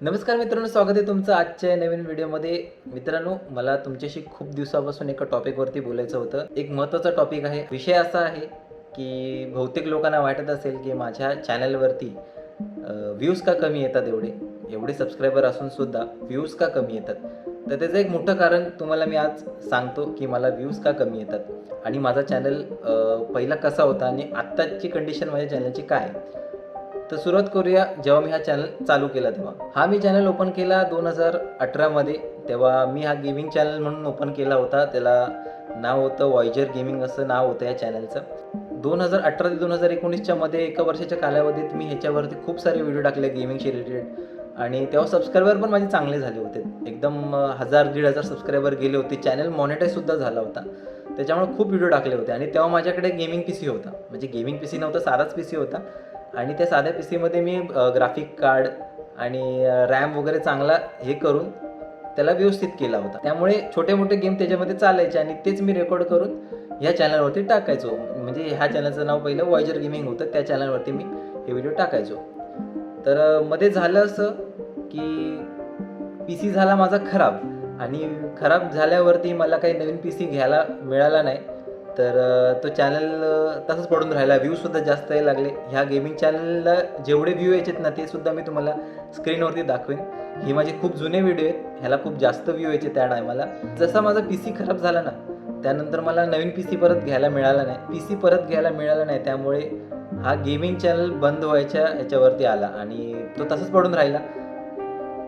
नमस्कार मित्रांनो, स्वागत आहे तुमचं आजच्या नवीन व्हिडिओमध्ये. मित्रांनो, मला तुमच्याशी खूप दिवसापासून एका टॉपिकवरती बोलायचं होतं. एक महत्त्वाचा टॉपिक आहे. विषय असा आहे की बहुतेक लोकांना वाटत असेल की माझ्या चॅनलवरती व्ह्यूज का कमी येतात, एवढे सबस्क्रायबर असून सुद्धा व्ह्यूज का कमी येतात. तर त्याचं एक मोठं कारण तुम्हाला मी आज सांगतो की मला व्ह्यूज का कमी येतात आणि माझा चॅनल पहिला कसा होता आणि आत्ताची कंडिशन माझ्या चॅनलची काय आहे. तर सुरुवात करूया. जेव्हा मी हा चॅनल चालू केला तेव्हा मी चॅनल ओपन केला 2018मध्ये. तेव्हा मी हा गेमिंग चॅनल म्हणून ओपन केला होता. त्याला नाव होतं वॉयजर गेमिंग, असं नाव होतं या चॅनलचं. 2018 ते 2019च्या मध्ये एका वर्षाच्या कालावधीत मी ह्याच्यावरती खूप सारे व्हिडिओ टाकले गेमिंगशी रिलेटेड आणि तेव्हा सबस्क्रायबर पण माझे चांगले झाले होते. एकदम 1000-1500 सबस्क्रायबर गेले होते. चॅनल मॉनिटाईजसुद्धा झाला होता. त्याच्यामुळे खूप व्हिडिओ टाकले होते आणि तेव्हा माझ्याकडे गेमिंग पी सी होता. म्हणजे गेमिंग पी सी नव्हता, साधाच पी सी होता आणि त्या साध्या पी सीमध्ये मी ग्राफिक कार्ड आणि रॅम वगैरे चांगला हे करून त्याला व्यवस्थित केला होता. त्यामुळे छोटे मोठे गेम त्याच्यामध्ये चालायचे आणि तेच मी रेकॉर्ड करून ह्या चॅनलवरती टाकायचो. म्हणजे ह्या चॅनलचं नाव पहिलं वॉयजर गेमिंग होतं. त्या चॅनलवरती मी हे व्हिडिओ टाकायचो. तर मध्ये झालं असं की पी सी झाला माझा खराब आणि खराब झाल्यावरती मला काही नवीन पी सी घ्यायला मिळाला नाही. तर तो चॅनल तसंच पडून राहिला. व्ह्यूजसुद्धा जास्त यायला लागले. ह्या गेमिंग चॅनलला जेवढे व्ह्यू यायचेत ना, ते सुद्धा मी तुम्हाला स्क्रीनवरती दाखवेन. हे माझे खूप जुने व्हिडिओ आहेत. ह्याला खूप जास्त व्ह्यू यायचे त्या टायमाला. जसा माझा पी सी खराब झाला ना, त्यानंतर मला नवीन पी सी परत घ्यायला मिळाला नाही. पी सी परत घ्यायला मिळाला नाही, त्यामुळे हा गेमिंग चॅनल बंद व्हायच्या ह्याच्यावरती आला आणि तो तसंच पडून राहिला.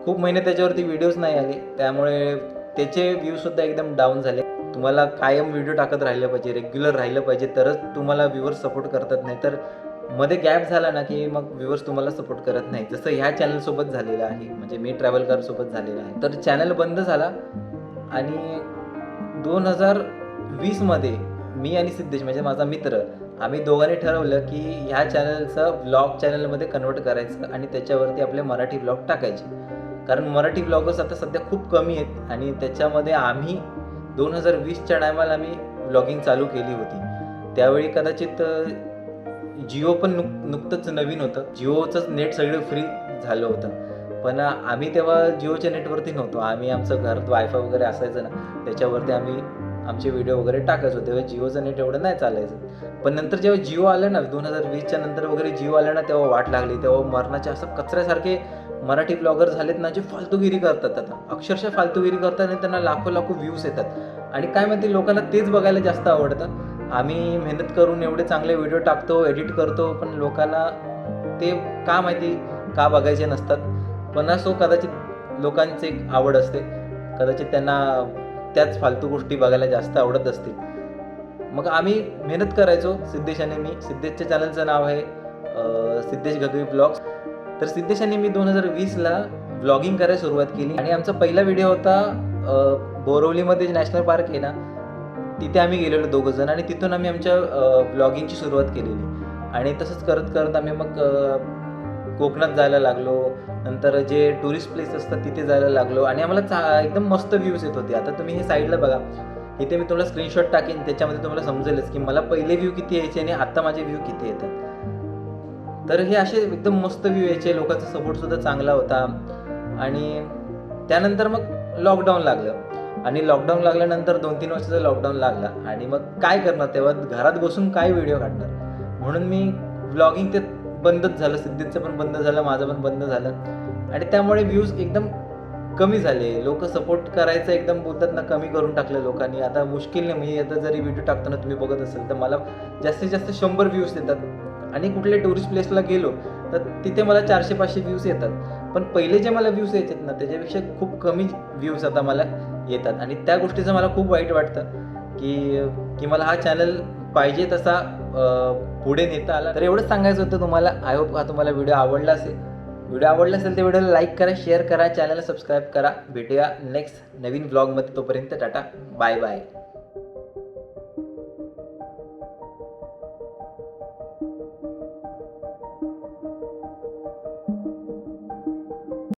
खूप महिने त्याच्यावरती व्हिडिओज नाही आले, त्यामुळे त्याचे व्ह्यूजसुद्धा एकदम डाऊन झाले. तुम्हाला कायम व्हिडिओ टाकत राहिलं पाहिजे, रेग्युलर राहिलं पाहिजे, तरच तुम्हाला व्ह्यूअर्स सपोर्ट करतात. नाही तर मध्ये गॅप झाला ना की मग व्ह्यूअर्स तुम्हाला सपोर्ट करत नाही. जसं ह्या चॅनलसोबत झालेलं आहे, म्हणजे मी ट्रॅव्हल कारसोबत झालेलं आहे. तर चॅनल बंद झाला आणि 2020मध्ये मी आणि सिद्धेश, म्हणजे माझा मित्र, आम्ही दोघांनी ठरवलं की ह्या चॅनलचं व्लॉग चॅनलमध्ये कन्वर्ट करायचं आणि त्याच्यावरती आपले मराठी व्लॉग टाकायचे. कारण मराठी व्लॉगर्स आता सध्या खूप कमी आहेत आणि त्याच्यामध्ये आम्ही 2020च्या टायमाला आम्ही व्लॉगिंग चालू केली होती. त्यावेळी कदाचित जिओ पण नुकतंच नवीन होतं. जिओचंच नेट सगळं फ्री झालं होतं. पण आम्ही तेव्हा जिओच्या नेटवरती नव्हतो. आम्ही आमचं घरात वायफाय वगैरे असायचं ना, त्याच्यावरती आम्ही आमचे व्हिडिओ वगैरे टाकायचो. तेव्हा जिओचं नेट एवढं नाही चालायचं. पण नंतर जेव्हा जिओ आलं ना, 2020च्या नंतर वगैरे जिओ आलं ना, तेव्हा वाट लागली. तेव्हा मरणाचे असं कचऱ्यासारखे मराठी ब्लॉगर झालेत ना, जे फालतूगिरी करतात. आता अक्षरशः फालतूगिरी करतात आणि त्यांना लाखो व्ह्यूज येतात आणि काय माहिती लोकांना तेच बघायला जास्त आवडतं. आम्ही मेहनत करून एवढे चांगले व्हिडिओ टाकतो, एडिट करतो, पण लोकांना ते का माहिती का बघायचे नसतात. पण असो, कदाचित लोकांची एक आवड असते, कदाचित त्यांना त्याच फालतू गोष्टी बघायला जास्त आवडत असतील. मग आम्ही मेहनत करायचो, सिद्धेश आणि मी. सिद्धेशच्या चॅनलचं नाव आहे सिद्धेश गगवी ब्लॉग्स. तर सिद्धेश आणि मी 2020ला व्लॉगिंग करायला सुरुवात केली आणि आमचा पहिला व्हिडिओ होता बोरवलीमध्ये नॅशनल पार्क आहे ना, तिथे आम्ही गेलेलो दोघं जण आणि तिथून आम्ही आमच्या व्लॉगिंगची सुरुवात केलेली. आणि तसंच करत करत आम्ही मग कोकणात जायला लागलो. नंतर जे टुरिस्ट प्लेस असतात तिथे जायला लागलो आणि आम्हाला एकदम मस्त व्ह्यूज येत होते. आता तुम्ही हे साईडला बघा, इथे मी तुम्हाला स्क्रीनशॉट टाकेन, त्याच्यामध्ये तुम्हाला समजेलच की मला पहिले व्ह्यू किती यायचे आणि आता माझे व्ह्यू किती येतात. तर हे असे एकदम मस्त व्ह्यू यायचे. लोकांचा सपोर्टसुद्धा चांगला होता. आणि त्यानंतर मग लॉकडाऊन लागलं आणि लॉकडाऊन लागल्यानंतर 2-3 वर्षाचा लॉकडाऊन लागला आणि मग काय करणार, तेव्हा घरात बसून काय व्हिडिओ काढणार. म्हणून मी व्लॉगिंग ते बंदच झालं. सिद्धीचं पण बंद झालं, माझं पण बंद झालं आणि त्यामुळे व्ह्यूज एकदम कमी झाले. लोक सपोर्ट करायचं एकदम बोलतात ना, कमी करून टाकलं लोकांनी. आता मुश्किल नाही, म्हणजे आता जरी व्हिडिओ टाकताना तुम्ही बघत असेल तर मला जास्तीत जास्त 100 व्ह्यूज येतात आणि कुठल्या टुरिस्ट प्लेसला गेलो तर तिथे मला 400-500 व्ह्यूज येतात. पण पहिले जे मला व्ह्यूज यायचे ना, त्याच्यापेक्षा खूप कमी व्ह्यूज आता मला येतात आणि त्या गोष्टीचं मला खूप वाईट वाटतं की मला हा चॅनल पाहिजे तसा पुढे नेता आला. तर एवढंच सांगायचं होतं तुम्हाला. आय होप हा तुम्हाला व्हिडिओ आवडला असेल. व्हिडिओ आवडला असेल तर व्हिडिओला लाईक करा, शेअर करा, चॅनलला सबस्क्राईब करा. भेटूया नेक्स्ट नवीन व्लॉगमध्ये. तोपर्यंत टाटा, बाय बाय.